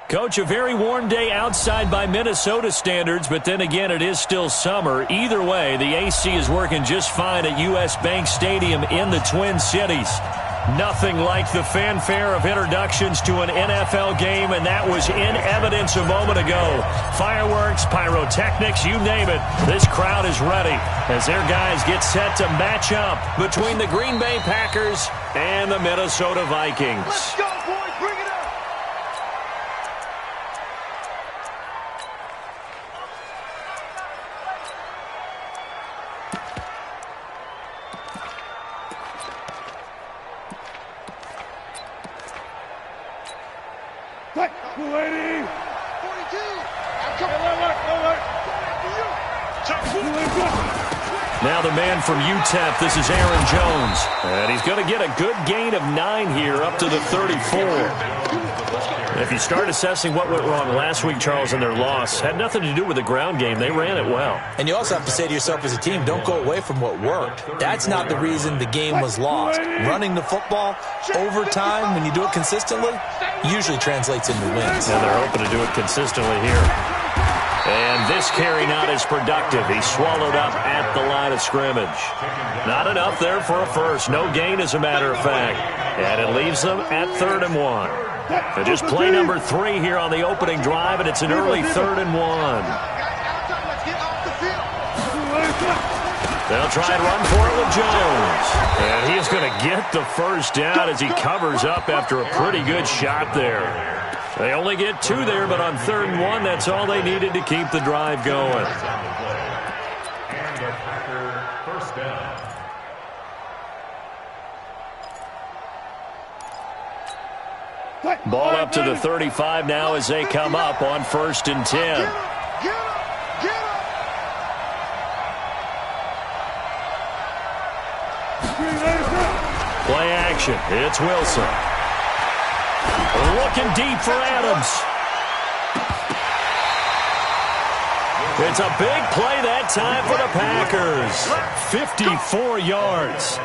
Coach, a very warm day outside by Minnesota standards, but then again, it is still summer. Either way, the AC is working just fine at U.S. Bank Stadium in the Twin Cities. Nothing like the fanfare of introductions to an NFL game, and that was in evidence a moment ago. Fireworks, pyrotechnics, you name it. This crowd is ready as their guys get set to match up between the Green Bay Packers and the Minnesota Vikings. Let's go, boys. Bring it up. Lady. 42. Now the man from UTEP, this is Aaron Jones. And he's going to get a good gain of 9 here up to the 34. If you start assessing what went wrong last week, Charles, in their loss, had nothing to do with the ground game. They ran it well. And you also have to say to yourself as a team, don't go away from what worked. That's not the reason the game was lost. Running the football over time, when you do it consistently, usually translates into wins. And they're hoping to do it consistently here. And this carry not as productive. He swallowed up at the line of scrimmage. Not enough there for a first. No gain, as a matter of fact. And it leaves them at 3rd and 1. So just play number 3 here on the opening drive, and it's an early 3rd and 1. They'll try and run for it with Jones. And he is going to get the first down as he covers up after a pretty good shot there. They only get 2 there, but on 3rd and 1, that's all they needed to keep the drive going. Ball up to the 35 now as they come up on 1st and 10. Play action. It's Wilson. Looking deep for Adams. It's a big play that time for the Packers. 54 yards.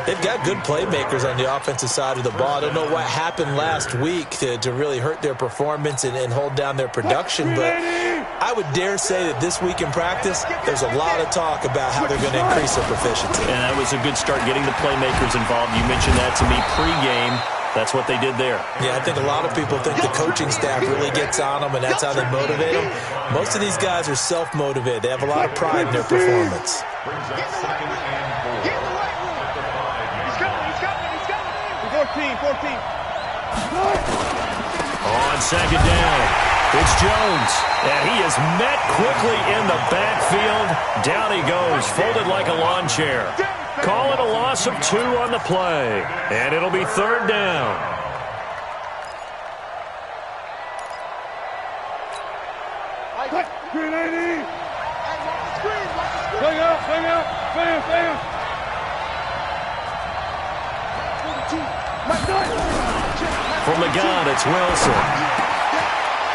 They've got good playmakers on the offensive side of the ball. I don't know what happened last week to really hurt their performance and hold down their production, but I would dare say that this week in practice, there's a lot of talk about how they're going to increase their proficiency. And that was a good start, getting the playmakers involved. You mentioned that to me pregame. That's what they did there. Yeah, I think a lot of people think the coaching staff really gets on them, and that's how they motivate them. Most of these guys are self-motivated. They have a lot of pride in their performance. 14. On 2nd down, it's Jones. And he is met quickly in the backfield. Down he goes, folded like a lawn chair. Call it a loss of 2 on the play. And it'll be 3rd down. Green 80. Swing out. Bam. From the gun, it's Wilson.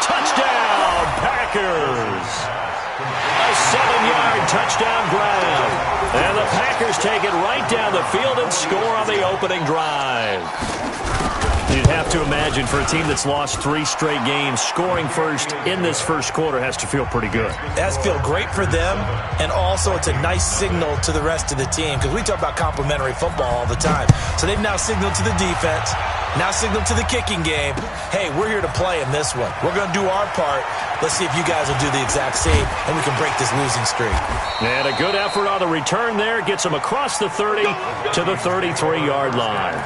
Touchdown, Packers. A 7-yard touchdown grab. And the Packers take it right down the field and score on the opening drive. You'd have to imagine for a team that's lost 3 straight games, scoring first in this first quarter has to feel pretty good. It has to feel great for them, and also it's a nice signal to the rest of the team, because we talk about complementary football all the time. So they've now signaled to the defense, now signaled to the kicking game, hey, we're here to play in this one. We're going to do our part. Let's see if you guys will do the exact same, and we can break this losing streak. And a good effort on the return there. Gets them across the 30 to the 33-yard line.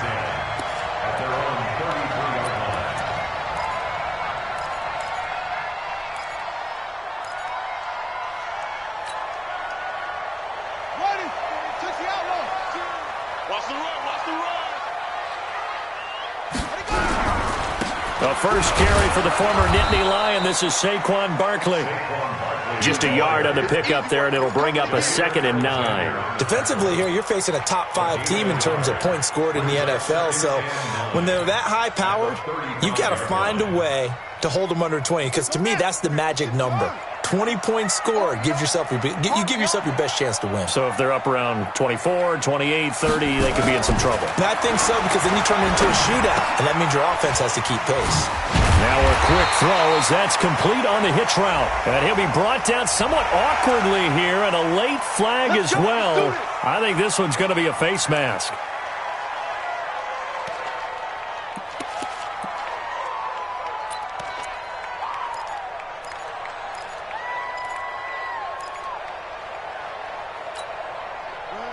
The first carry for the former Nittany Lion. This is Saquon Barkley. Just a yard on the pickup there, and it'll bring up a 2nd and 9. Defensively here, you're facing a top-5 team in terms of points scored in the NFL. So when they're that high-powered, you've got to find a way to hold them under 20, because to me, that's the magic number. 20-point score gives yourself you give yourself your best chance to win. So if they're up around 24, 28, 30, they could be in some trouble. And I think so, because then you turn it into a shootout, and that means your offense has to keep pace. Now a quick throw as that's complete on the hitch route. And he'll be brought down somewhat awkwardly here, and a late flag as well. I think this one's going to be a face mask.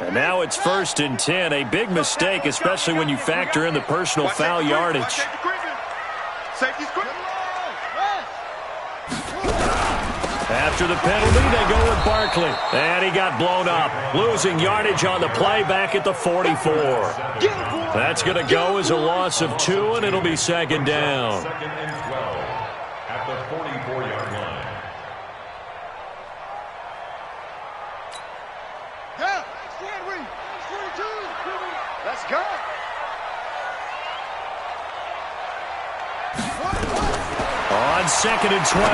And now it's 1st and 10. A big mistake, especially when you factor in the personal foul yardage. After the penalty, they go with Barkley. And he got blown up. Losing yardage on the play back at the 44. That's going to go as a loss of 2, and it'll be 2nd down. 2nd and 12 at the 44-yard line. Yeah, 42. Let's go. On 2nd and 12,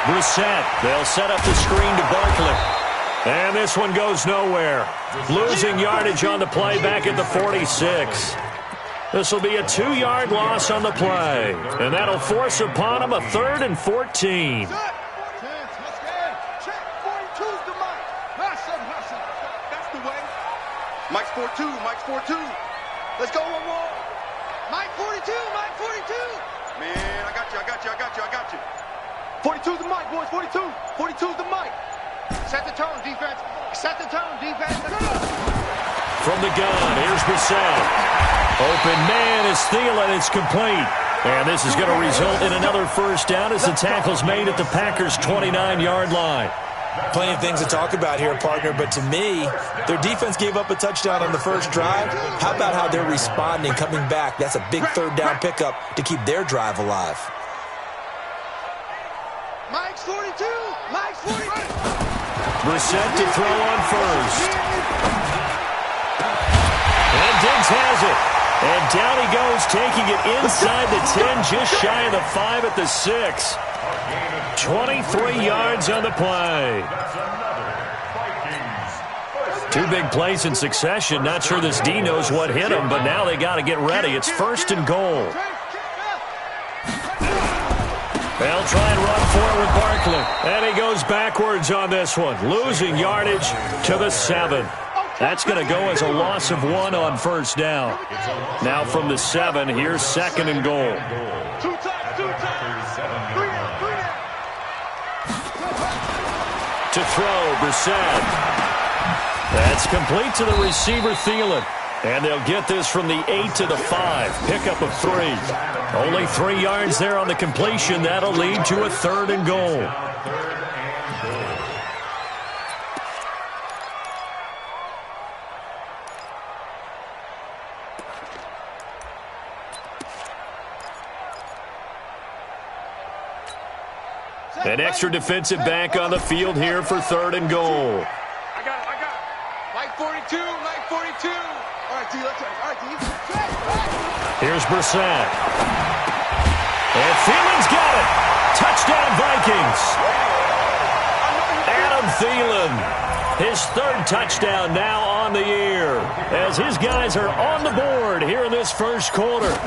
Brissett. They'll set up the screen to Barkley. And this one goes nowhere. Losing yardage on the play back at the 46. This will be a 2-yard loss on the play. And that'll force upon him a 3rd and 14. Check. 42's the mic. That's the way. Mike's 4-2. Mike's 4-2. Let's go one more. Mike 42. Mike 42. Man, I got you. 42's the mic, boys. 42. 42's the mic. Set the tone, defense. From the gun, here's Brissett. Open man is Thielen. It's complete. And this is going to result in another 1st down as the tackle's made at the Packers' 29-yard line. Plenty of things to talk about here, partner, but to me, their defense gave up a touchdown on the first drive. How about how they're responding, coming back? That's a big 3rd down pickup to keep their drive alive. Mike's 42. Mike's 42. Brissett to throw on 1st. And Diggs has it. And down he goes, taking it inside the 10, just shy of the 5 at the 6. 23 yards on the play. 2 big plays in succession. Not sure this D knows what hit him, but now they got to get ready. It's 1st and goal. They'll try and run for it with Barkley. And he goes backwards on this one, losing yardage to the 7. That's going to go as a loss of 1 on 1st down. Now from the 7, here's 2nd and goal. To throw, Brissett. That's complete to the receiver, Thielen. And they'll get this from the 8 to the 5. Pickup of 3. Only 3 yards there on the completion. That'll lead to a 3rd and goal. An extra defensive back on the field here for 3rd and goal. I got it. Mike 42. Mike 42. All right, D, let's go. All right, D. Here's Brissett. And Thielen's got it. Touchdown, Vikings. Adam Thielen. His 3rd touchdown now on the year as his guys are on the board here in this 1st quarter.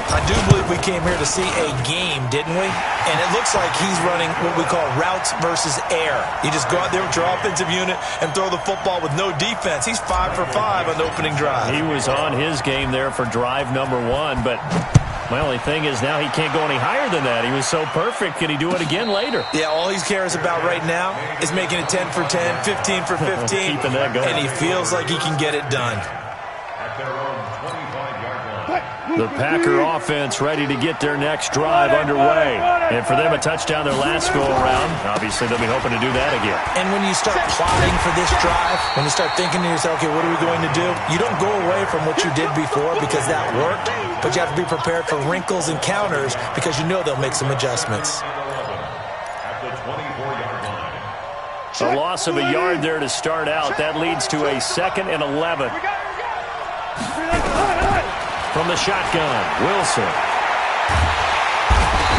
I do believe we came here to see a game, didn't we? And it looks like he's running what we call routes versus air. You just go out there with your offensive unit and throw the football with no defense. He's 5 for 5 on the opening drive. He was on his game there for drive number 1, but my only thing is now he can't go any higher than that. He was so perfect. Can he do it again later? Yeah, all he cares about right now is making it 10 for 10, 15 for 15. Keeping that going. And he feels like he can get it done. At their own 25-yard line. The Packer offense ready to get their next drive underway. And for them, a touchdown their last go-around. Obviously, they'll be hoping to do that again. And when you start plotting for this drive, when you start thinking to yourself, okay, what are we going to do? You don't go away from what you did before because that worked, but you have to be prepared for wrinkles and counters because you know they'll make some adjustments. At the 24-yard line. A loss of a yard there to start out. That leads to a 2nd and 11. From the shotgun, Wilson.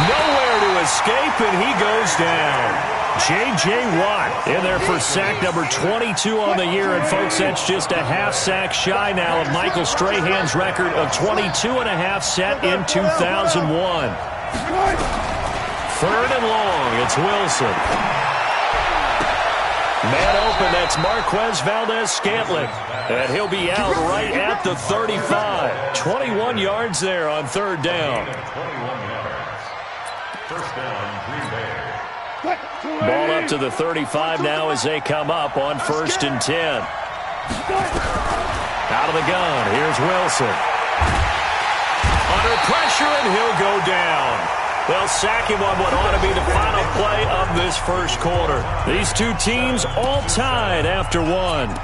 Nowhere to escape, and he goes down. J.J. Watt in there for sack number 22 on the year. And, folks, that's just a half sack shy now of Michael Strahan's record of 22.5 set in 2001. Third and long. It's Wilson. Man open. That's Marquez Valdez-Scantling. And he'll be out right at the 35. 21 yards there on third down. 21 yards. First down, Green Bay. Ball up to the 35 now as they come up on 1st and 10. Out of the gun. Here's Wilson. Under pressure, and he'll go down. They'll sack him on what ought to be the final play of this first quarter. These two teams all tied after one.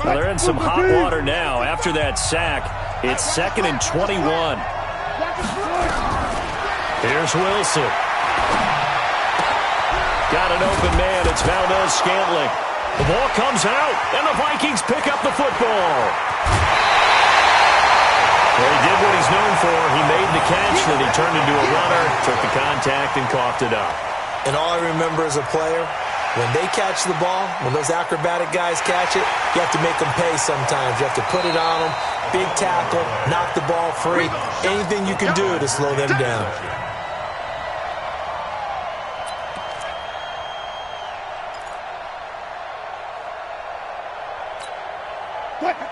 Well, they're in some hot water now. After that sack, it's 2nd and 21. Here's Wilson. Got an open man. It's Valdez-Scantling. The ball comes out, and the Vikings pick up the football. Well, he did what he's known for. He made the catch, then he turned into a runner, took the contact, and coughed it up. And all I remember as a player, when they catch the ball, when those acrobatic guys catch it, you have to make them pay sometimes. You have to put it on them, big tackle, knock the ball free, anything you can do to slow them down.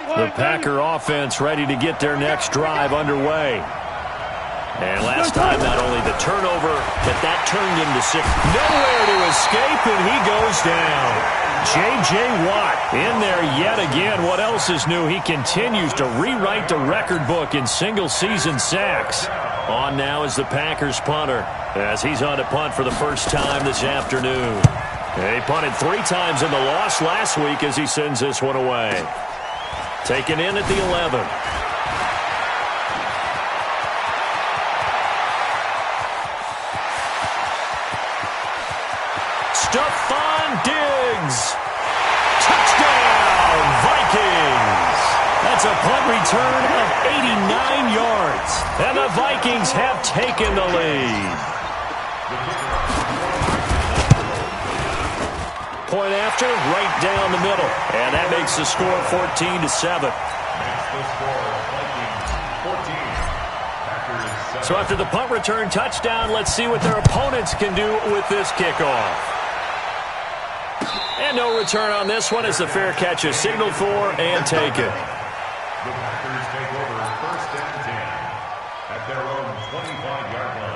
The Packer offense ready to get their next drive underway. And last time, not only the turnover, but that turned into 6. Nowhere to escape, and he goes down. J.J. Watt in there yet again. What else is new? He continues to rewrite the record book in single-season sacks. On now is the Packers punter, as he's on to punt for the first time this afternoon. He punted 3 times in the loss last week as he sends this one away. Taken in at the 11. Stephon Diggs. Touchdown, Vikings. That's a punt return of 89 yards. And the Vikings have taken the lead. Point after, right down the middle. And that makes the score 14-7. So after the punt return touchdown, let's see what their opponents can do with this kickoff. And no return on this one as the fair catch is signaled for and taken. The Packers take over 1st and 10 at their own 25-yard line.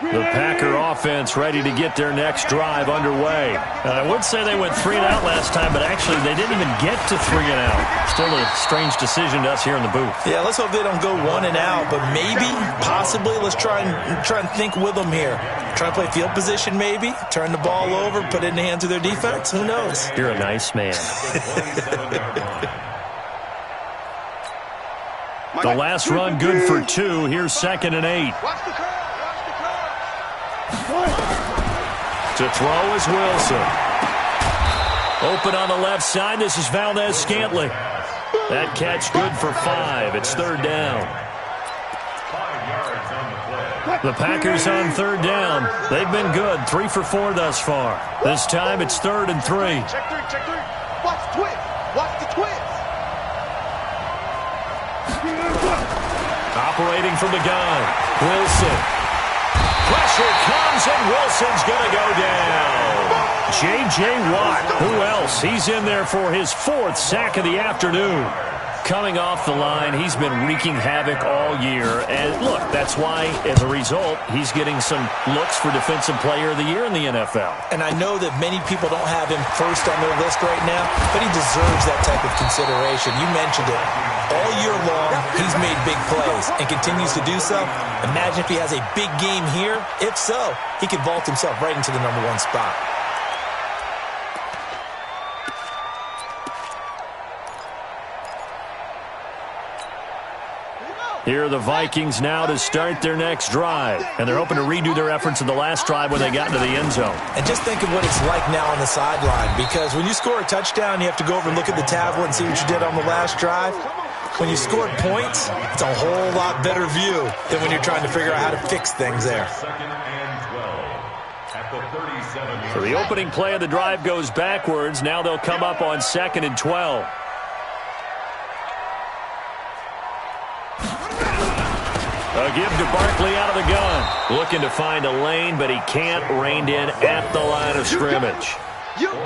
The Packer offense ready to get their next drive underway. I would say they went 3 and out last time, but actually they didn't even get to 3 and out. Still a strange decision to us here in the booth. Yeah, let's hope they don't go 1 and out, but maybe, possibly, let's try and think with them here. Try and play field position maybe, turn the ball over, put it in the hands of their defense. Who knows? You're a nice man. The last run good for 2. Here's 2nd and 8. To throw is Wilson. Open on the left side. This is Valdez-Scantling. That catch good for 5. It's 3rd down. 5 yards on the play. The Packers on 3rd down. They've been good. 3 for 4 thus far. This time it's 3rd and 3. Check 3, check 3. Watch the twist. Watch the twist. Operating from the gun. Wilson. Pressure comes, and Wilson's going to go down. J.J. Watt. Who else? He's in there for his 4th sack of the afternoon. Coming off the line, he's been wreaking havoc all year. And, look, that's why, as a result, he's getting some looks for Defensive Player of the Year in the NFL. And I know that many people don't have him first on their list right now, but he deserves that type of consideration. You mentioned it. All year long, he's made big plays and continues to do so. Imagine if he has a big game here. If so, he could vault himself right into the #1 spot. Here are the Vikings now to start their next drive. And they're hoping to redo their efforts in the last drive when they got into the end zone. And just think of what it's like now on the sideline, because when you score a touchdown, you have to go over and look at the tablet and see what you did on the last drive. When you scored points, it's a whole lot better view than when you're trying to figure out how to fix things there. So the opening play of the drive goes backwards. Now they'll come up on 2nd and 12. A give to Barkley out of the gun. Looking to find a lane, but he can't. Reined in at the line of scrimmage.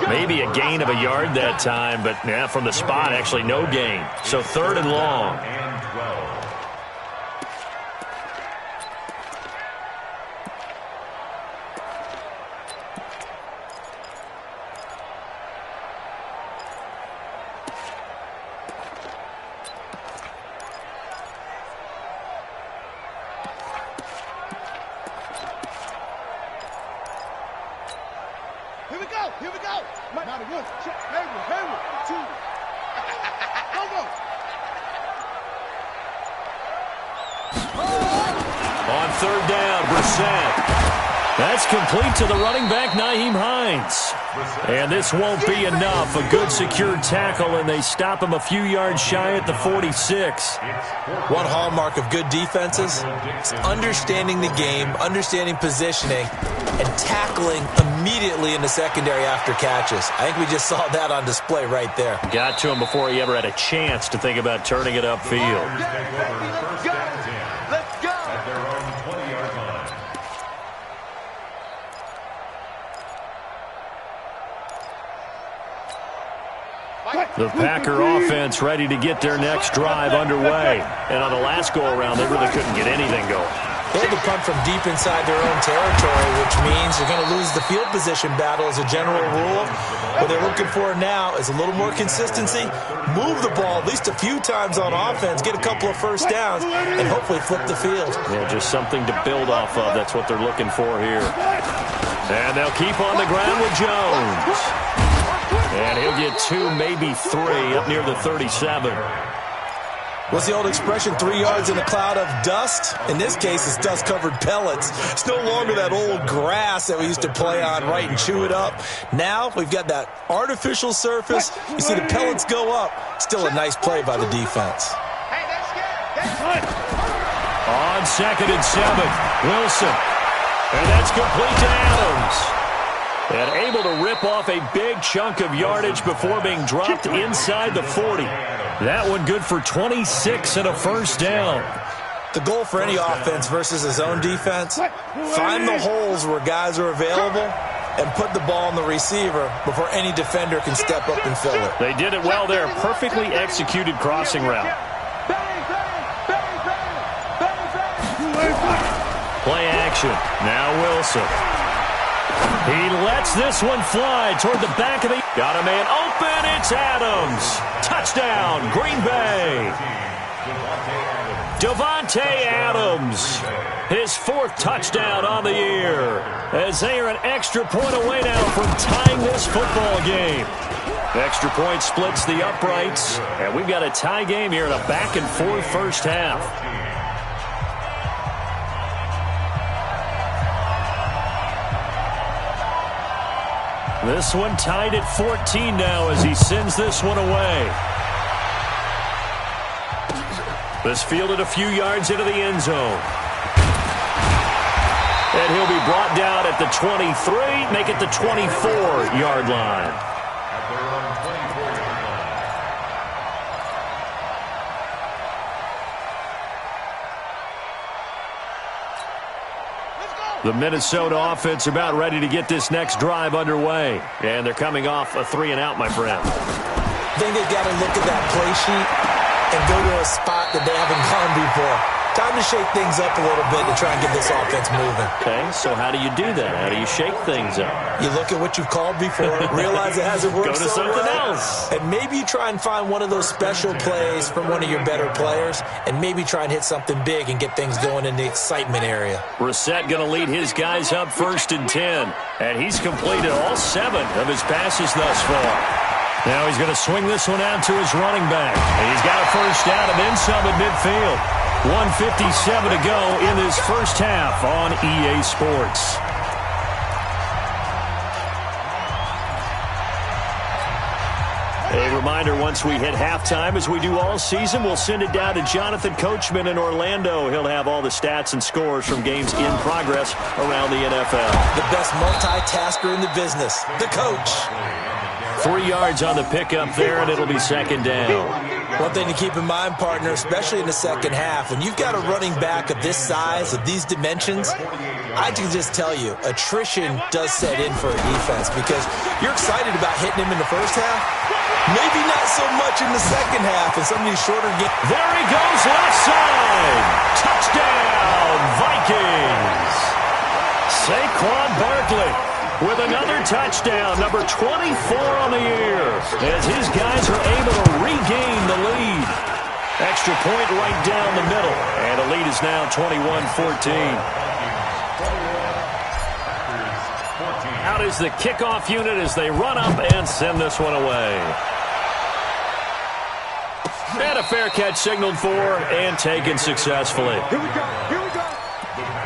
Maybe a gain of a yard that time, but from the spot, actually no gain. So 3rd and long. Here we go. Not a one. Check. Hayward. 2. Go. On 3rd down, Brissett. That's complete to the running back, Nyheim Hines. And this won't be enough. A good secured tackle, and they stop him a few yards shy at the 46. One hallmark of good defenses is understanding the game, understanding positioning, and tackling immediately in the secondary after catches. I think we just saw that on display right there. Got to him before he ever had a chance to think about turning it upfield. Let's go. At their own 20-yard line. The Packer offense ready to get their next drive underway. And on the last go-around, they really couldn't get anything going. They had to punt from deep inside their own territory, which means you're going to lose the field position battle as a general rule. What they're looking for now is a little more consistency, move the ball at least a few times on offense, get a couple of first downs, and hopefully flip the field. Yeah, just something to build off of. That's what they're looking for here. And they'll keep on the ground with Jones. And he'll get 2, maybe 3 up near the 37. What's the old expression, 3 yards in a cloud of dust? In this case, it's dust-covered pellets. It's no longer that old grass that we used to play on, right, and chew it up. Now, we've got that artificial surface. You see the pellets go up. Still a nice play by the defense. On 2nd and 7, Wilson. And that's complete to Adams. And able to rip off a big chunk of yardage before being dropped inside the 40. That one good for 26 and a first down. The goal for any offense versus his own defense, find the holes where guys are available and put the ball on the receiver before any defender can step up and fill it. They did it well there. Perfectly executed crossing route. Play action. Now Wilson. He lets this one fly toward the back of the... Got a man open. It's Adams. Touchdown, Green Bay. Davante Adams. His 4th touchdown on the year. As they are an extra point away now from tying this football game. Extra point splits the uprights. And we've got a tie game here in a back-and-forth first half. This one tied at 14 now as he sends this one away. This fielded a few yards into the end zone. And he'll be brought down at the 23, make it the 24-yard line. At their own 24-yard line. The Minnesota offense about ready to get this next drive underway. And they're coming off a 3-and-out, my friend. I think they've got to look at that play sheet and go to a spot that they haven't gone before. Time to shake things up a little bit to try and get this offense moving. Okay, so how do you do that? How do you shake things up? You look at what you've called before, realize it hasn't worked Go to so something well, else. and maybe you try and find one of those special plays from one of your better players, and maybe try and hit something big and get things going in the excitement area. Brissett going to lead his guys up 1st and 10. And he's completed all 7 of his passes thus far. Now he's going to swing this one out to his running back. And he's got a first down and then some at midfield. 1:57 to go in this first half on EA Sports. A reminder, once we hit halftime, as we do all season, we'll send it down to Jonathan Coachman in Orlando. He'll have all the stats and scores from games in progress around the NFL. The best multitasker in the business, the coach. 3 yards on the pickup there, and it'll be second down. One thing to keep in mind, partner, especially in the second half, when you've got a running back of this size, of these dimensions, I can just tell you, attrition does set in for a defense because you're excited about hitting him in the first half. Maybe not so much in the second half in some of these shorter games. There he goes, left side. Touchdown, Vikings. Saquon Barkley with another touchdown, number 24 on the year, as his guys are able to regain the lead. Extra point right down the middle, and the lead is now 21-14. Out is the kickoff unit as they run up and send this one away. And a fair catch signaled for and taken successfully. Here we go. Here we go.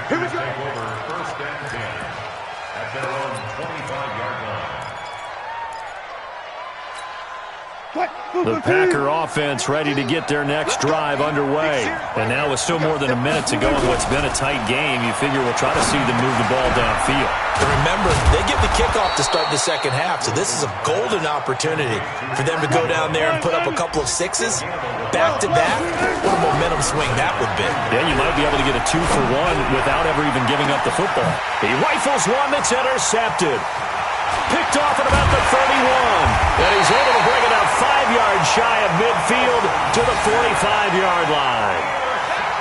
Here we go. Take over first and 10 at their own 25-yard line. The Packer offense ready to get their next drive underway. And now with still more than a minute to go in what's been a tight game, you figure we'll try to see them move the ball downfield. And remember, they get the kickoff to start the second half, so this is a golden opportunity for them to go down there and put up a couple of sixes back-to-back. What a momentum swing that would be. Yeah, you might be able to get a 2-for-1 without ever even giving up the football. He rifles one that's intercepted. Picked off at about the 31. And he's able to bring it out 5 yards shy of midfield to the 45-yard line.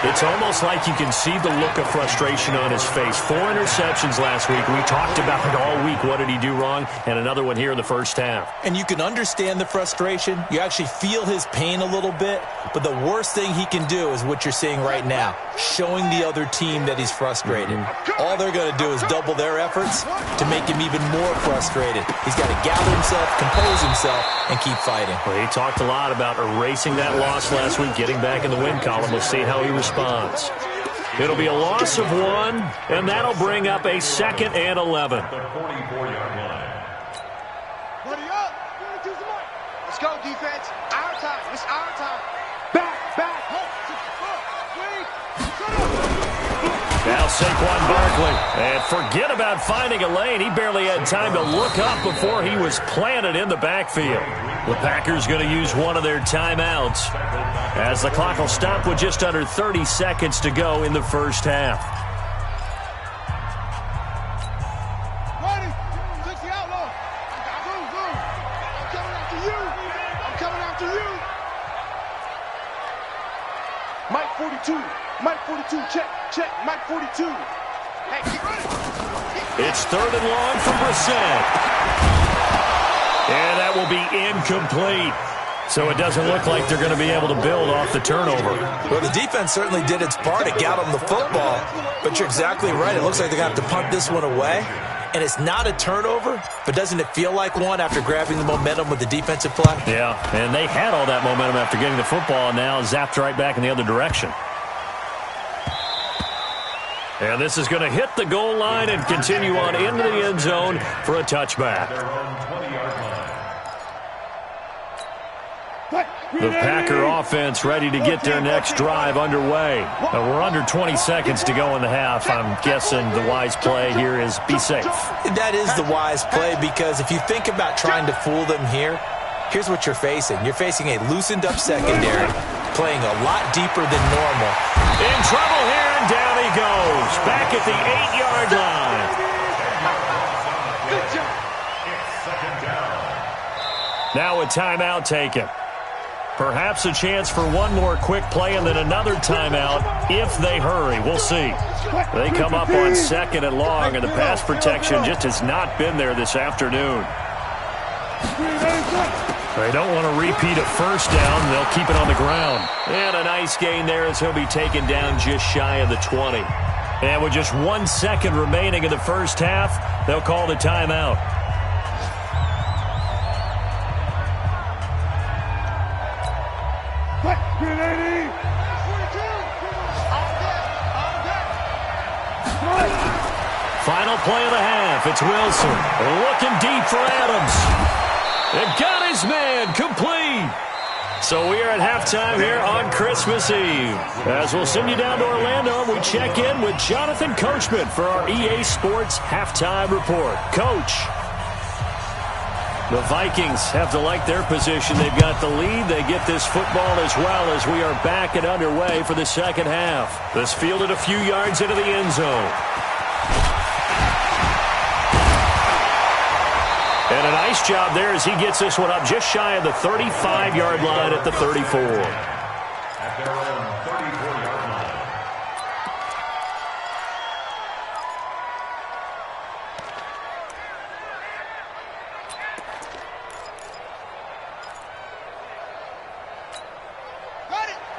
It's almost like you can see the look of frustration on his face. 4 interceptions last week. We talked about it all week. What did he do wrong? And another one here in the first half. And you can understand the frustration. You actually feel his pain a little bit. But the worst thing he can do is what you're seeing right now, showing the other team that he's frustrated. All they're going to do is double their efforts to make him even more frustrated. He's got to gather himself, compose himself, and keep fighting. Well, he talked a lot about erasing that loss last week, getting back in the win column. We'll see how he responds. It'll be a loss of 1, and that'll bring up a 2nd and 11. The 44-yard line. Buddy up. Let's go, defense. Our time. It's our time. Back. Now Saquon Barkley. And forget about finding a lane. He barely had time to look up before he was planted in the backfield. The Packers going to use one of their timeouts as the clock will stop with just under 30 seconds to go in the first half. Ready. 60 outlaw. Go. I'm coming after you. Mike 42. Check. Mike 42. Hey, get ready. It's 3rd and long from Brissett. And that will be incomplete. So it doesn't look like they're going to be able to build off the turnover. Well, the defense certainly did its part to get them the football. But you're exactly right. It looks like they're going to have to punt this one away. And it's not a turnover, but doesn't it feel like one after grabbing the momentum with the defensive play? Yeah, and they had all that momentum after getting the football, and now zapped right back in the other direction. And this is going to hit the goal line and continue on into the end zone for a touchback. The Packer offense ready to get their next drive underway. We're under 20 seconds to go in the half. I'm guessing the wise play here is be safe. That is the wise play because if you think about trying to fool them here, here's what you're facing. You're facing a loosened up secondary, playing a lot deeper than normal. In trouble here, and down he goes. Back at the 8-yard line. Now a timeout taken. Perhaps a chance for one more quick play and then another timeout if they hurry. We'll see. They come up on 2nd and long, and the pass protection just has not been there this afternoon. They don't want to repeat a first down. They'll keep it on the ground. And a nice gain there as he'll be taken down just shy of the 20. And with just 1 second remaining in the first half, they'll call the timeout. Final play of the half. It's Wilson looking deep for Adams. It got his man complete. So we are at halftime here on Christmas Eve. As we'll send you down to Orlando, we check in with Jonathan Coachman for our EA Sports Halftime Report. Coach. The Vikings have to like their position. They've got the lead. They get this football as well as we are back and underway for the second half. This fielded a few yards into the end zone. And a nice job there as he gets this one up just shy of the 35-yard line at the 34. At their own 34-yard line.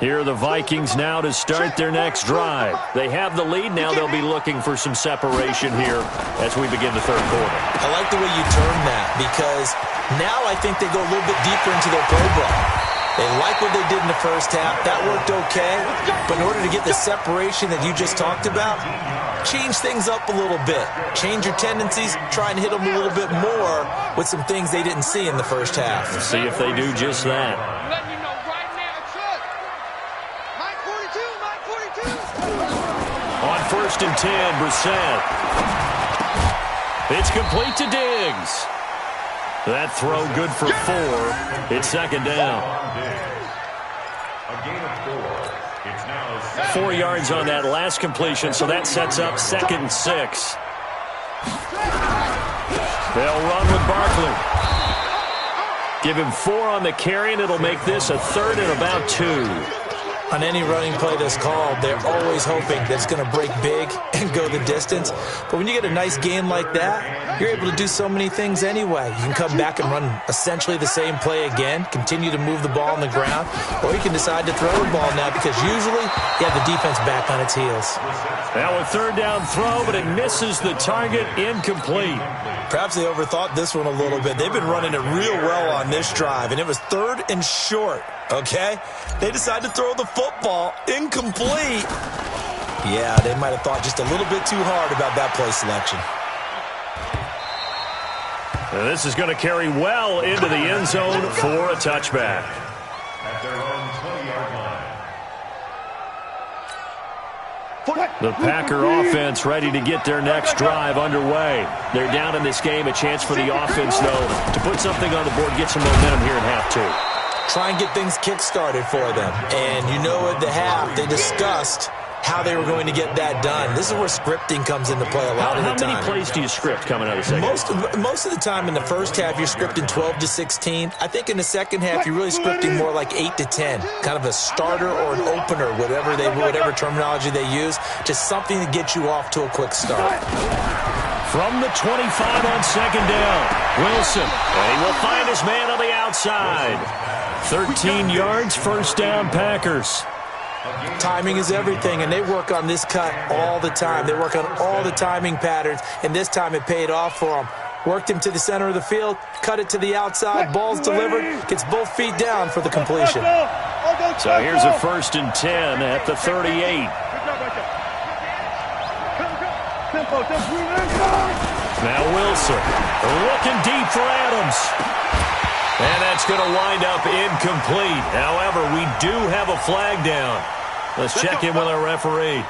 Here are the Vikings now to start their next drive. They have the lead. Now they'll be looking for some separation here as we begin the third quarter. I like the way you term that because now I think they go a little bit deeper into their playbook. They like what they did in the first half. That worked okay. But in order to get the separation that you just talked about, change things up a little bit. Change your tendencies. Try and hit them a little bit more with some things they didn't see in the first half. Let's see if they do just that. On 1st and 10, Brissett. It's complete to Diggs. That throw good for 4. It's second down. A gain of 4. It's now 4 yards on that last completion, so that sets up 2nd and 6. They'll run with Barkley. Give him 4 on the carry, and it'll make this a 3rd and about 2. On any running play that's called, they're always hoping that it's going to break big and go the distance. But when you get a nice game like that, you're able to do so many things anyway. You can come back and run essentially the same play again, continue to move the ball on the ground, or you can decide to throw the ball now because usually you have the defense back on its heels. Now a 3rd down throw, but it misses the target, incomplete. Perhaps they overthought this one a little bit. They've been running it real well on this drive, and it was 3rd and short. Okay? They decided to throw the football incomplete. Yeah, they might have thought just a little bit too hard about that play selection. And this is going to carry well into the end zone for a touchback. at their own 20-yard line. The Packer offense ready to get their next drive underway. They're down in this game. A chance for the offense, though, to put something on the board, get some momentum here in half 2. Try and get things kick-started for them. And you know at the half, they discussed how they were going to get that done. This is where scripting comes into play a lot of the time. How many plays do you script coming out of the second half? Most of the time in the first half, you're scripting 12 to 16. I think in the second half, you're really scripting more like 8 to 10. Kind of a starter or an opener, whatever terminology they use. Just something to get you off to a quick start. From the 25 on second down, Wilson. And he will find his man on the outside. 13 yards, first down, Packers. Timing is everything, and they work on this cut all the time. They work on all the timing patterns, and this time it paid off for them. Worked him to the center of the field, cut it to the outside, ball's delivered, gets both feet down for the completion. So here's a 1st and 10 at the 38. Now Wilson looking deep for Adams. And that's going to wind up incomplete. However, we do have a flag down. Let's check in with our referee.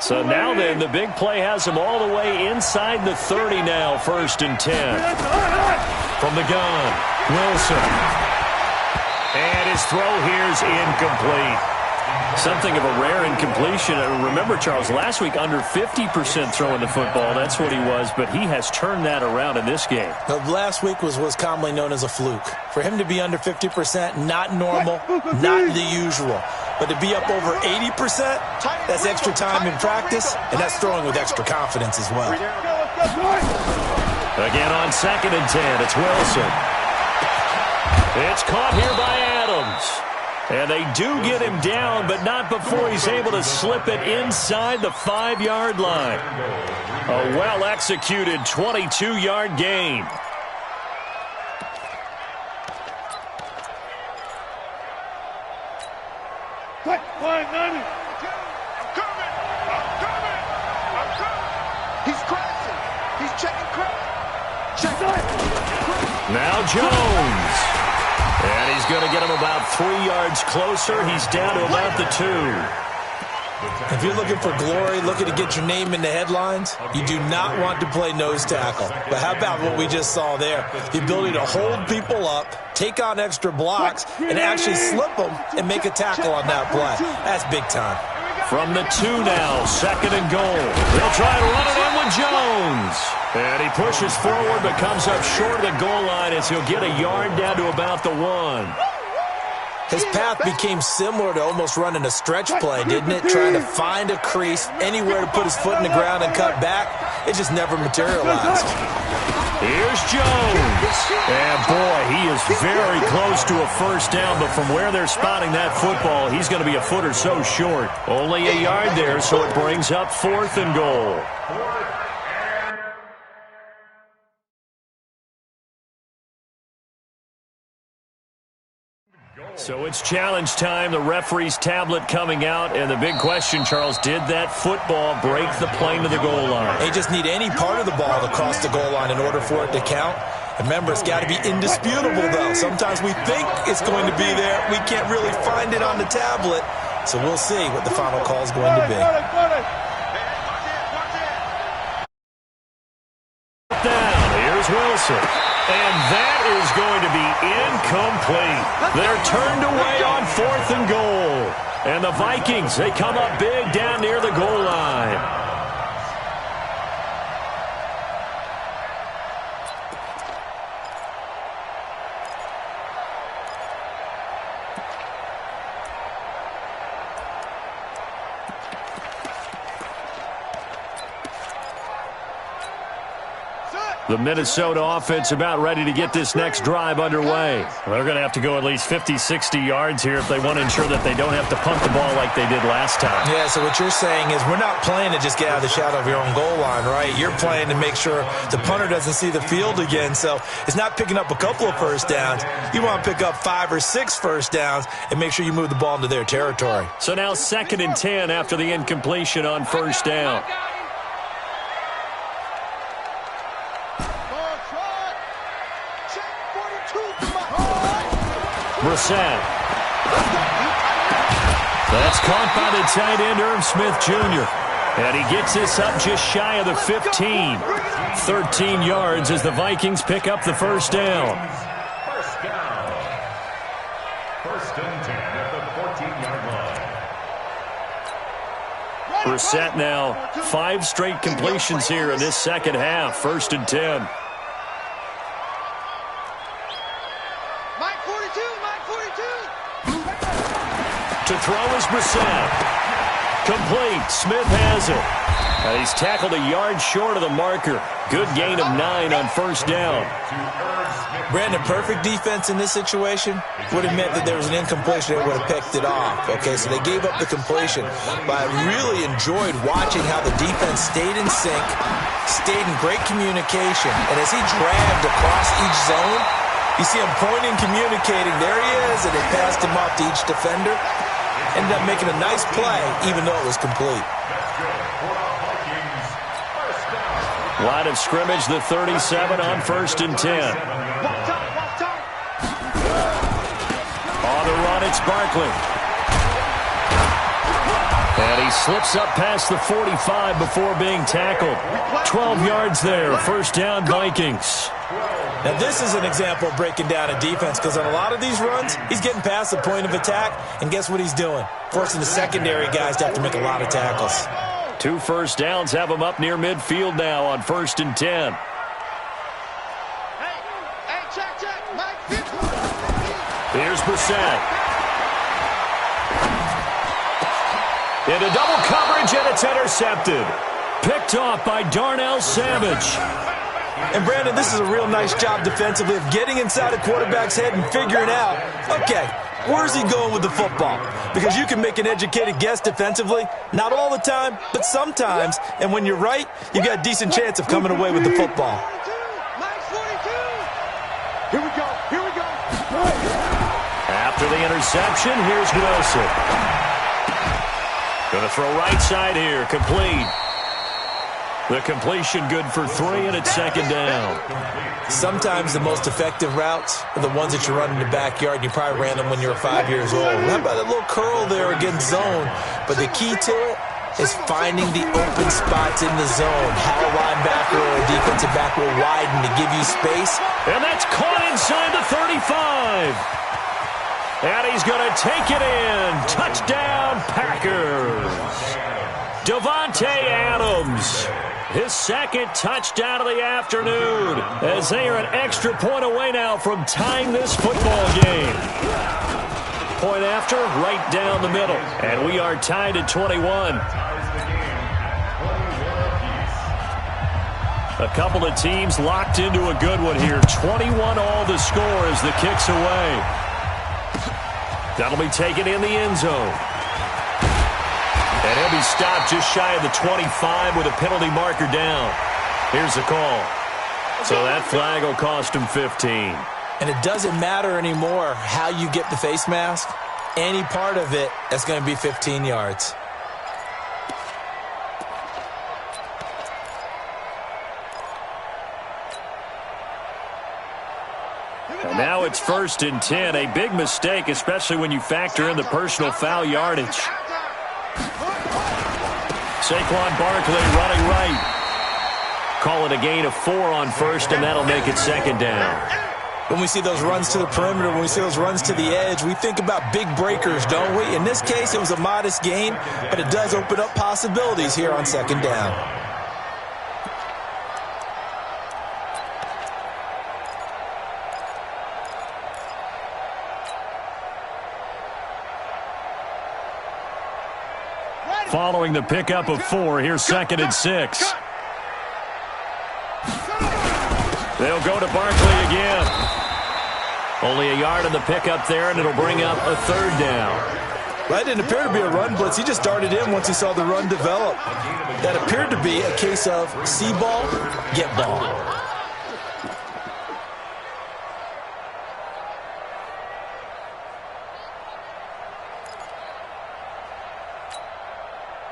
So now then, the big play has him all the way inside the 30 now, 1st and 10. From the gun, Wilson. And his throw here is incomplete. Something of a rare incompletion. Remember, Charles, last week under 50% throwing the football. That's what he was, but he has turned that around in this game. Last week was commonly known as a fluke. For him to be under 50%, not normal, not the usual. But to be up over 80%, that's extra time in practice, and that's throwing with extra confidence as well. Again on 2nd and 10, it's Wilson. It's caught here by Adams. And they do get him down, but not before he's able to slip it inside the 5-yard line. A well-executed 22-yard gain. Quick, 190. I'm coming. He's crashing. He's checking crash. Check. Now Jones. And he's going to get him about 3 yards closer. He's down to about the 2. If you're looking for glory, looking to get your name in the headlines, you do not want to play nose tackle. But how about what we just saw there? The ability to hold people up, take on extra blocks, and actually slip them and make a tackle on that play. That's big time. From the 2 now, 2nd and goal. They'll try to run it in with Jones. And he pushes forward but comes up short of the goal line as he'll get a yard down to about the 1. His path became similar to almost running a stretch play, didn't it? Trying to find a crease, anywhere to put his foot in the ground and cut back. It just never materialized. Here's Jones. And boy, he is very close to a first down, but from where they're spotting that football, he's going to be a foot or so short. Only a yard there, so it brings up 4th and goal. So it's challenge time. The referee's tablet coming out. And the big question, Charles, did that football break the plane to the goal line? They just need any part of the ball to cross the goal line in order for it to count. And remember, it's got to be indisputable, though. Sometimes we think it's going to be there. We can't really find it on the tablet. So we'll see what the final call is going to be. Down. Here's Wilson. And that is going to be incomplete. They're turned away on 4th and goal. And the Vikings, they come up big down near the goal line. The Minnesota offense about ready to get this next drive underway. They're going to have to go at least 50, 60 yards here if they want to ensure that they don't have to punt the ball like they did last time. Yeah, so what you're saying is we're not playing to just get out of the shadow of your own goal line, right? You're playing to make sure the punter doesn't see the field again. So it's not picking up a couple of first downs. You want to pick up 5 or 6 first downs and make sure you move the ball into their territory. So now 2nd and 10 after the incompletion on first down. Brissett. That's caught by the tight end, Irv Smith Jr. And he gets this up just shy of the 15. 13 yards as the Vikings pick up the first down. First down. 1st and 10 at the 14-yard line. Brissett now 5 straight completions here in this second half. 1st and 10. To throw is Brissett. Complete. Smith has it. And he's tackled a yard short of the marker. Good gain of 9 on first down. Brandon, perfect defense in this situation would have meant that there was an incompletion. They would have picked it off. Okay, so they gave up the completion. But I really enjoyed watching how the defense stayed in sync, stayed in great communication. And as he dragged across each zone, you see him pointing, communicating. There he is, and they passed him off to each defender. Ended up making a nice play, even though it was complete. Line of scrimmage, the 37 on 1st and 10. On the run, it's Barkley. And he slips up past the 45 before being tackled. 12 yards there, first down Vikings. Now, this is an example of breaking down a defense because on a lot of these runs, he's getting past the point of attack, and guess what he's doing? Forcing the secondary guys to have to make a lot of tackles. 2 first downs have him up near midfield now on 1st and 10. Here's Brissett. Into double coverage, and it's intercepted. Picked off by Darnell Savage. And, Brandon, this is a real nice job defensively of getting inside a quarterback's head and figuring out, okay, where's he going with the football? Because you can make an educated guess defensively. Not all the time, but sometimes. And when you're right, you've got a decent chance of coming away with the football. Here we go. After the interception, here's Wilson. Going to throw right side here. Complete. The completion good for 3, and it's second down. Sometimes the most effective routes are the ones that you run in the backyard, and you probably ran them when you were 5 years old. How about a little curl there against zone? But the key to it is finding the open spots in the zone. How a linebacker or a defensive back will widen to give you space. And that's caught inside the 35. And he's going to take it in. Touchdown, Packers. Davante Adams, his second touchdown of the afternoon, as they are an extra point away now from tying this football game. Point after, right down the middle. And we are tied at 21. A couple of teams locked into a good one here. 21 all the score as the kick's away. That'll be taken in the end zone. And he'll be stopped just shy of the 25 with a penalty marker down. Here's the call. So that flag will cost him 15. And it doesn't matter anymore how you get the face mask. Any part of it, that's going to be 15 yards. And now it's 1st and 10. A big mistake, especially when you factor in the personal foul yardage. Saquon Barkley running right. Call it a gain of 4 on 1st, and that'll make it second down. When we see those runs to the perimeter, when we see those runs to the edge, we think about big breakers, don't we? In this case, it was a modest gain, but it does open up possibilities here on second down. Following the pickup of 4, here's 2nd and 6. They'll go to Barkley again. Only a yard on the pickup there, and it'll bring up a 3rd down. That didn't appear to be a run blitz. He just darted in once he saw the run develop. That appeared to be a case of see ball, get ball.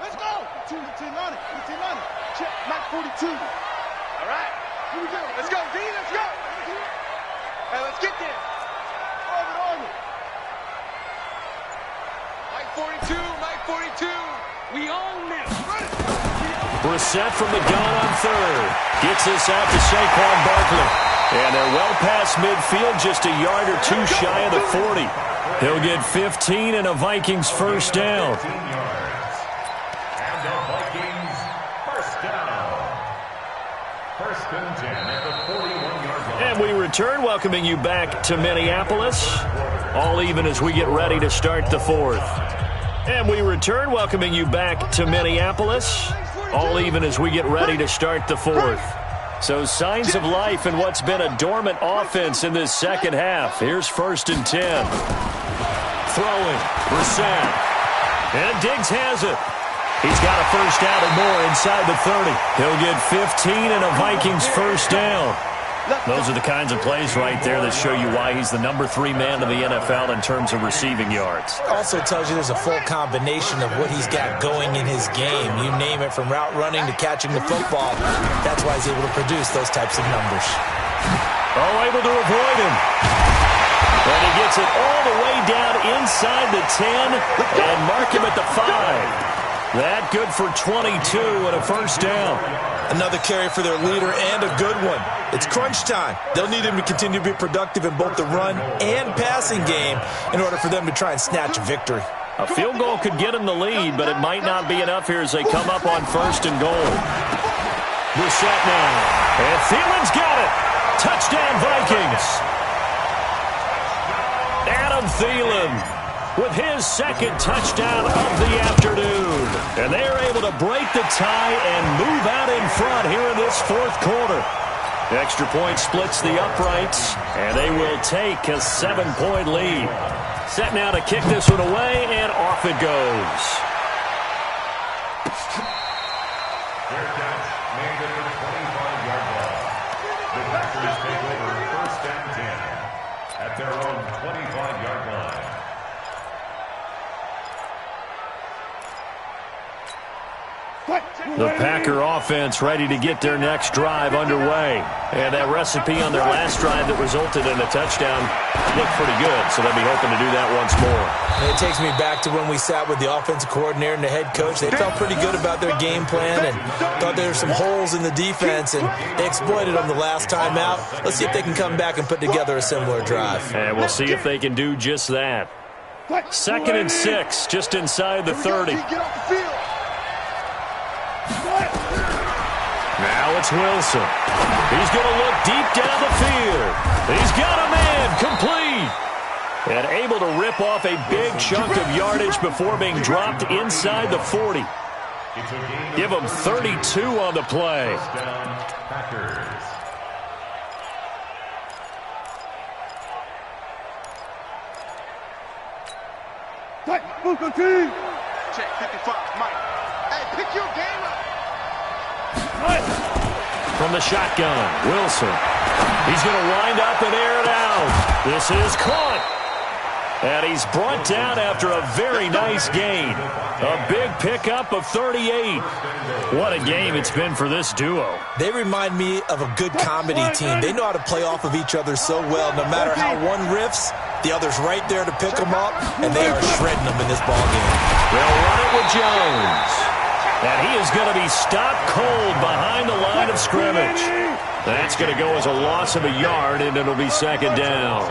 Let's go. 15 on it. 15 on it. Check. Mike 42. All right. Here we go. Let's go, D. Let's go. Hey, let's get there. On it. Mike 42. Mike 42. We own this. Brissett from the gun on 3rd. Gets this out to Saquon Barkley. And they're well past midfield, just a yard or 2 shy of the 40. He'll get 15 and a Vikings 1st down. And we return, welcoming you back to Minneapolis. All even as we get ready to start the 4th. And we return, welcoming you back to Minneapolis. All even as we get ready to start the 4th. So signs of life in what's been a dormant offense in this second half. Here's 1st and 10. Throwing, Brissett. And Diggs has it. He's got a 1st down and more inside the 30. He'll get 15 and a Vikings 1st down. Those are the kinds of plays right there that show you why he's the number 3 man in the NFL in terms of receiving yards. Also tells you there's a full combination of what he's got going in his game. You name it, from route running to catching the football. That's why he's able to produce those types of numbers. Oh, able to avoid him. And he gets it all the way down inside the 10 and mark him at the 5. That good for 22 and a 1st down. Another carry for their leader and a good one. It's crunch time. They'll need him to continue to be productive in both the run and passing game in order for them to try and snatch a victory. A field goal could get them the lead, but it might not be enough here as they come up on 1st and goal. Brissett now. And Thielen's got it. Touchdown, Vikings. Adam Thielen with his 2nd touchdown of the afternoon. And they are able to break the tie and move out in front here in this 4th quarter. The extra point splits the uprights, and they will take a 7-point lead. Set now to kick this one away, and off it goes. Fair catch made at the 25-yard line. The Packers take over 1st and 10 at their own 25-yard line. The Packer offense ready to get their next drive underway. And that recipe on their last drive that resulted in a touchdown looked pretty good, so they'll be hoping to do that once more. And it takes me back to when we sat with the offensive coordinator and the head coach. They felt pretty good about their game plan and thought there were some holes in the defense, and they exploited them the last time out. Let's see if they can come back and put together a similar drive. And we'll see if they can do just that. 2nd and 6, just inside the 30. Now it's Wilson. He's going to look deep down the field. He's got a man complete. And able to rip off a big chunk of yardage before being dropped inside the 40. Give him 32 on the play. Check 55, Mike. Hey, pick your game up. From the shotgun, Wilson. He's going to wind up and air it out. This is caught. And he's brought down after a very nice gain. A big pickup of 38. What a game it's been for this duo. They remind me of a good comedy team. They know how to play off of each other so well. No matter how one riffs, the other's right there to pick them up, and they are shredding them in this ballgame. They'll run it with Jones. And he is going to be stopped cold behind the line of scrimmage. That's going to go as a loss of a yard, and it'll be 2nd down.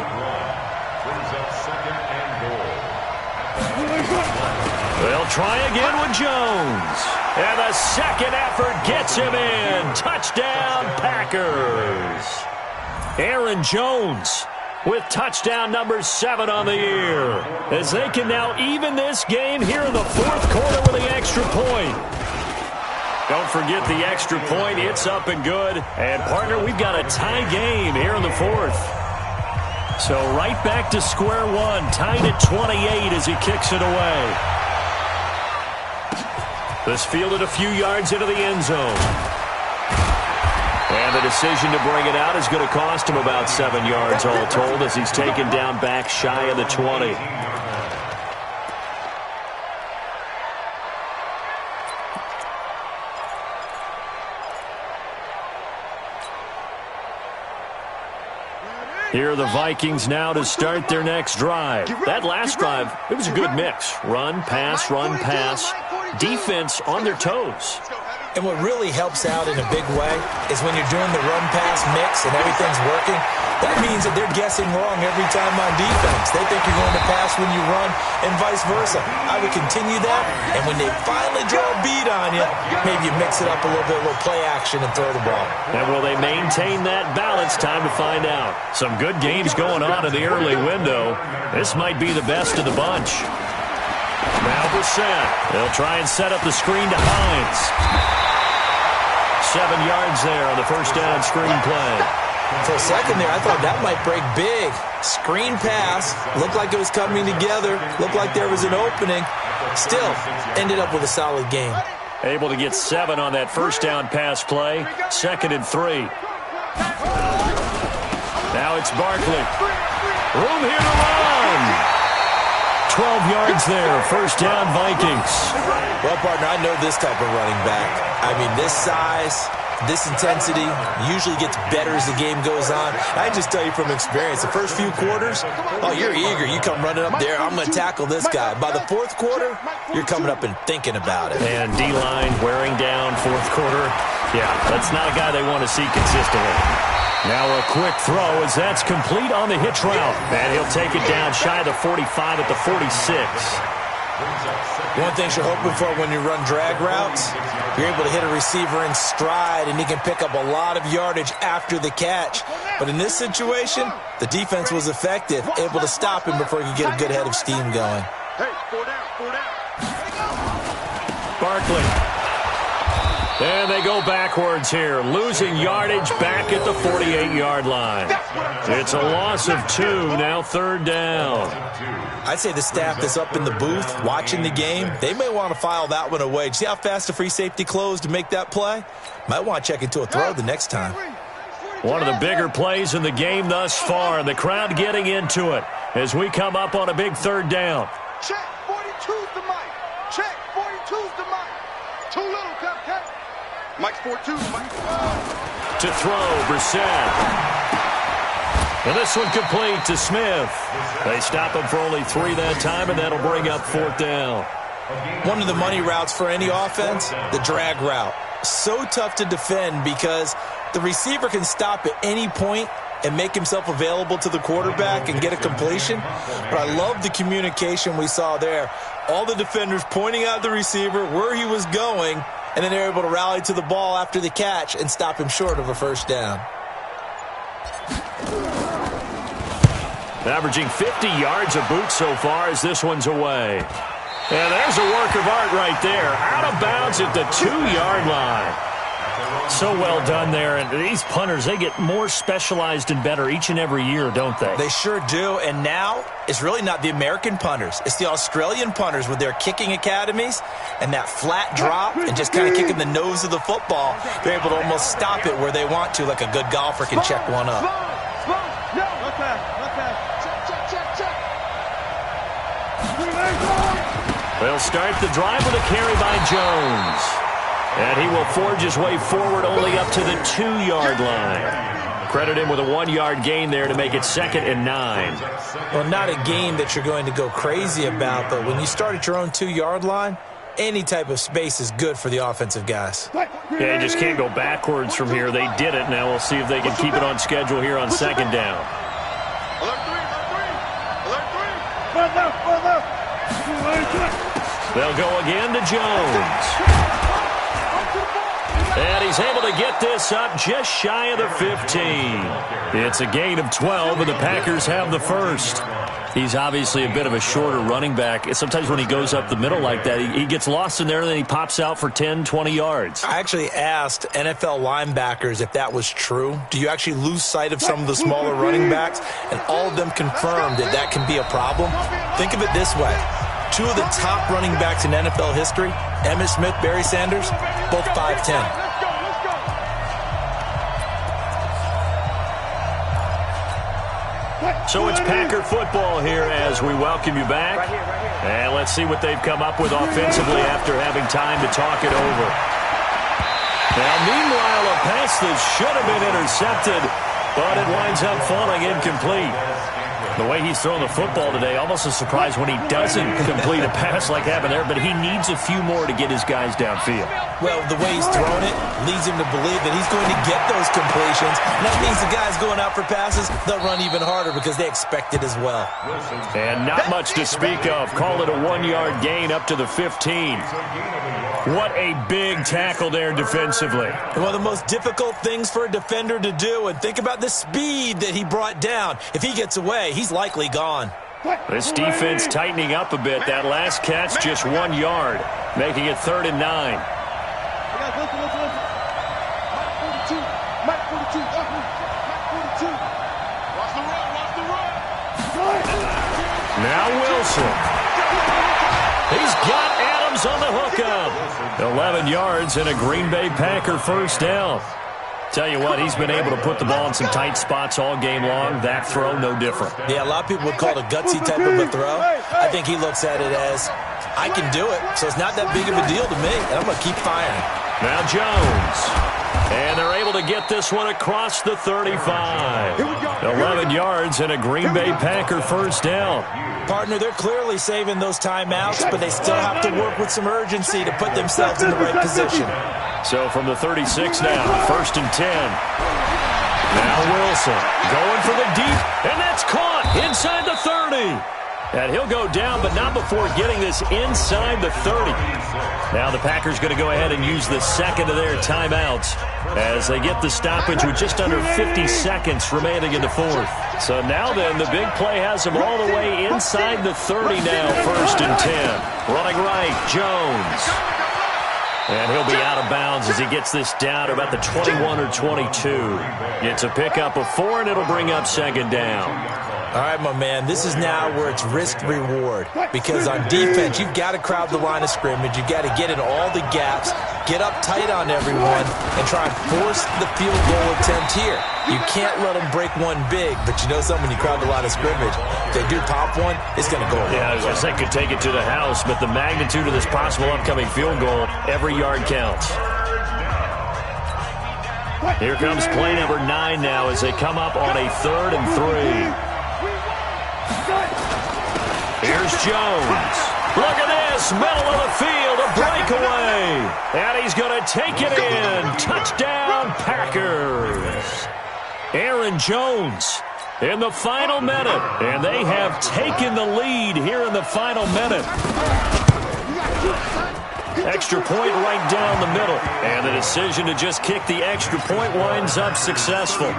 They'll try again with Jones. And the second effort gets him in. Touchdown, Packers. Aaron Jones with touchdown number 7 on the year, as they can now even this game here in the 4th quarter with the extra point. Don't forget the extra point. It's up and good. And, partner, we've got a tie game here in the 4th. So right back to square one, tied at 28 as he kicks it away. This fielded a few yards into the end zone. And the decision to bring it out is going to cost him about 7 yards all told, as he's taken down back shy of the 20. Here are the Vikings now to start their next drive. That last drive, it was a good mix. Run, pass, run, pass. Defense on their toes. And what really helps out in a big way is when you're doing the run-pass mix and everything's working, that means that they're guessing wrong every time on defense. They think you're going to pass when you run and vice versa. I would continue that, and when they finally draw a beat on you, maybe you mix it up a little bit, a little play action, and throw the ball. And will they maintain that balance? Time to find out. Some good games going on in the early window. This might be the best of the bunch. Now Brissett. They'll try and set up the screen to Hines. 7 yards there on the first down screen play. For a second there, I thought that might break big. Screen pass. Looked like it was coming together. Looked like there was an opening. Still, ended up with a solid game. Able to get 7 on that first down pass play. 2nd and 3. Now it's Barkley. Room here to run. 12 yards there. First down, Vikings. Well, partner, I know this type of running back. I mean, this size, this intensity usually gets better as the game goes on. I just tell you from experience, the first few quarters, oh, you're eager. You come running up there, I'm going to tackle this guy. By the 4th quarter, you're coming up and thinking about it. And D-line wearing down 4th quarter. Yeah, that's not a guy they want to see consistently. Now a quick throw as that's complete on the hitch route. And he'll take it down shy of the 45 at the 46. One thing you're hoping for when you run drag routes, you're able to hit a receiver in stride, and he can pick up a lot of yardage after the catch. But in this situation, the defense was effective, able to stop him before he could get a good head of steam going. Hey, 4 down. Barkley. And they go backwards here, losing yardage back at the 48-yard line. It's a loss of 2, now 3rd down. I'd say the staff that's up in the booth watching the game, they may want to file that one away. See how fast the free safety closed to make that play? Might want to check into a throw the next time. One of the bigger plays in the game thus far, and the crowd getting into it as we come up on a big 3rd down. Check, 42's the mic. Check, 42's the mic. Too little, Cupcake. Mike's 4-2. To throw, Brissett. And this one complete to Smith. They stop him for only 3 that time, and that'll bring up 4th down. One of the money routes for any offense, the drag route. So tough to defend because the receiver can stop at any point and make himself available to the quarterback and get a completion. But I love the communication we saw there. All the defenders pointing out the receiver, where he was going, and then they're able to rally to the ball after the catch and stop him short of a 1st down. Averaging 50 yards a boot so far as this one's away. And there's a work of art right there. Out of bounds at the 2-yard line. So well done there. And these punters, they get more specialized and better each and every year, don't they? They sure do. And now it's really not the American punters. It's the Australian punters with their kicking academies and that flat drop and just kind of kicking the nose of the football. They're able to almost stop it where they want to, like a good golfer can check one up. They'll start the drive with a carry by Jones. And he will forge his way forward only up to the 2-yard line. Credit him with a 1-yard gain there to make it 2nd and 9. Well, not a gain that you're going to go crazy about, but when you start at your own 2-yard line, any type of space is good for the offensive guys. Yeah, you just can't go backwards from here. They did it. Now we'll see if they can keep it on schedule here on 2nd down. They'll go again to Jones. And he's able to get this up just shy of the 15. It's a gain of 12, and the Packers have the 1st. He's obviously a bit of a shorter running back. Sometimes when he goes up the middle like that, he gets lost in there, and then he pops out for 10, 20 yards. I actually asked NFL linebackers if that was true. Do you actually lose sight of some of the smaller running backs? And all of them confirmed that that can be a problem. Think of it this way. 2 of the top running backs in NFL history, Emmitt Smith, Barry Sanders, both 5'10". So it's Packer football here as we welcome you back. And let's see what they've come up with offensively after having time to talk it over. Now, meanwhile, a pass that should have been intercepted, but it winds up falling incomplete. The way he's throwing the football today, almost a surprise when he doesn't complete a pass like happened there, but he needs a few more to get his guys downfield. Well, the way he's thrown it leads him to believe that he's going to get those completions. And that means the guys going out for passes, they'll run even harder because they expect it as well. And not much to speak of. Call it a 1-yard gain up to the 15. What a big tackle there defensively. One of the most difficult things for a defender to do, and think about the speed that he brought down. If he gets away, he's likely gone. This defense tightening up a bit. That last catch just 1 yard, making it 3rd and 9. Mike 42. Watch the run. Now Wilson. He's got Adams on the hookup. 11 yards and a Green Bay Packer 1st down. Tell you what, he's been able to put the ball in some tight spots all game long. That throw, no different. Yeah, a lot of people would call it a gutsy type of a throw. I think he looks at it as, I can do it, so it's not that big of a deal to me, and I'm going to keep firing. Now Jones. And they're able to get this one across the 35. 11 yards and a Green Bay Packer 1st down. Partner, they're clearly saving those timeouts, but they still have to work with some urgency to put themselves in the right position. So from the 36 now, 1st and 10. Now Wilson going for the deep, and that's caught inside the 30. And he'll go down, but not before getting this inside the 30. Now the Packers going to go ahead and use the second of their timeouts as they get the stoppage with just under 50 seconds remaining in the 4th. So now then, the big play has them all the way inside the 30 now, 1st and 10. Running right, Jones. And he'll be out of bounds as he gets this down to about the 21 or 22. It's a pickup of 4, and it'll bring up 2nd down. All right, my man, this is now where it's risk-reward. Because on defense, you've got to crowd the line of scrimmage. You've got to get in all the gaps, get up tight on everyone, and try and force the field goal attempt here. You can't let them break one big, but you know something, when you crowd the line of scrimmage, if they do pop one, it's going to go. Yeah, I was going to say could take it to the house, but the magnitude of this possible upcoming field goal, Every yard counts. Here comes play number 9 now as they come up on a 3rd and 3. Here's Jones. Look at this, middle of the field, a breakaway. And he's going to take it in. Touchdown, Packers. Aaron Jones in the final minute. And they have taken the lead here in the final minute. Extra point right down the middle. And the decision to just kick the extra point winds up successful.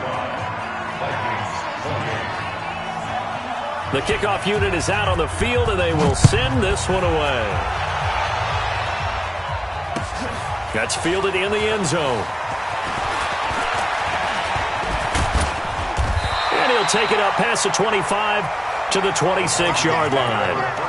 The kickoff unit is out on the field, and they will send this one away. That's fielded in the end zone. And he'll take it up past the 25 to the 26-yard line.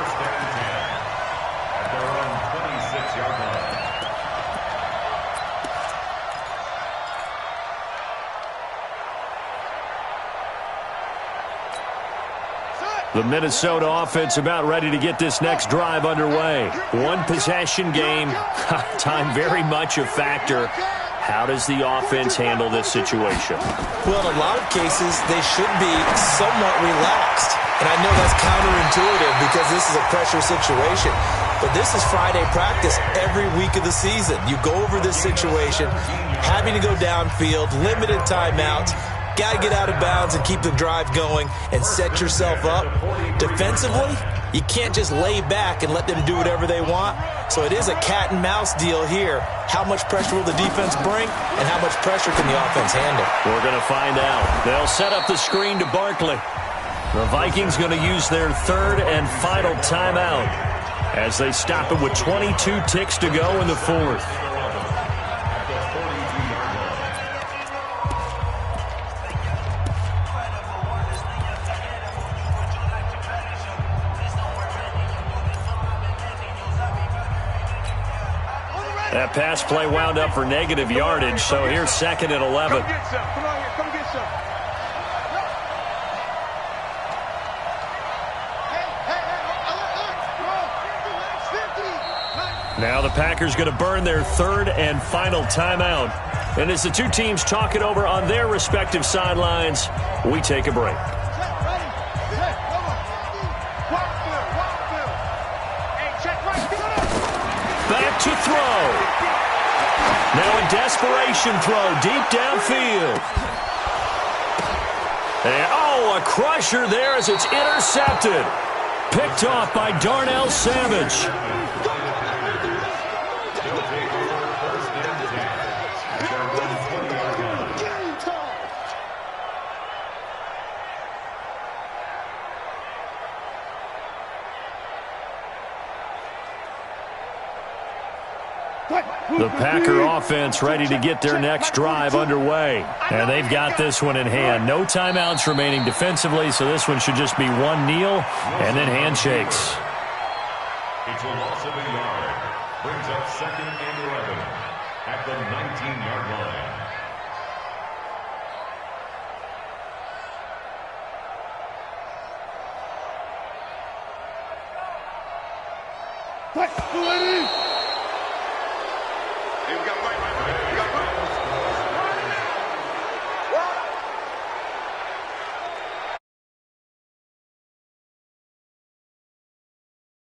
The Minnesota offense about ready to get this next drive underway. One possession game. Time very much a factor. How does the offense handle this situation? Well, in a lot of cases, they should be somewhat relaxed. And I know that's counterintuitive because this is a pressure situation. But this is Friday practice every week of the season. You go over this situation, having to go downfield, limited timeouts. Got to get out of bounds and keep the drive going and set yourself up. Defensively, you can't just lay back and let them do whatever they want. So it is a cat and mouse deal here. How much pressure will the defense bring and how much pressure can the offense handle? We're going to find out. They'll set up the screen to Barkley. The Vikings going to use their 3rd and final timeout as they stop it with 22 ticks to go in the 4th. That pass play wound up for negative yardage, so here's 2nd and 11. Come get some. Come on here. Come get some. Now the Packers going to burn their 3rd and final timeout. And as the two teams talk it over on their respective sidelines, we take a break. Back to throw. Now a desperation throw deep downfield. And, a crusher there as it's intercepted. Picked off by Darnell Savage. The Packer offense ready to get their next drive underway. And they've got this one in hand. No timeouts remaining defensively, so this one should just be one kneel and then handshakes. It's a loss of a yard. Brings up 2nd and 11 at the 19-yard line. Ready?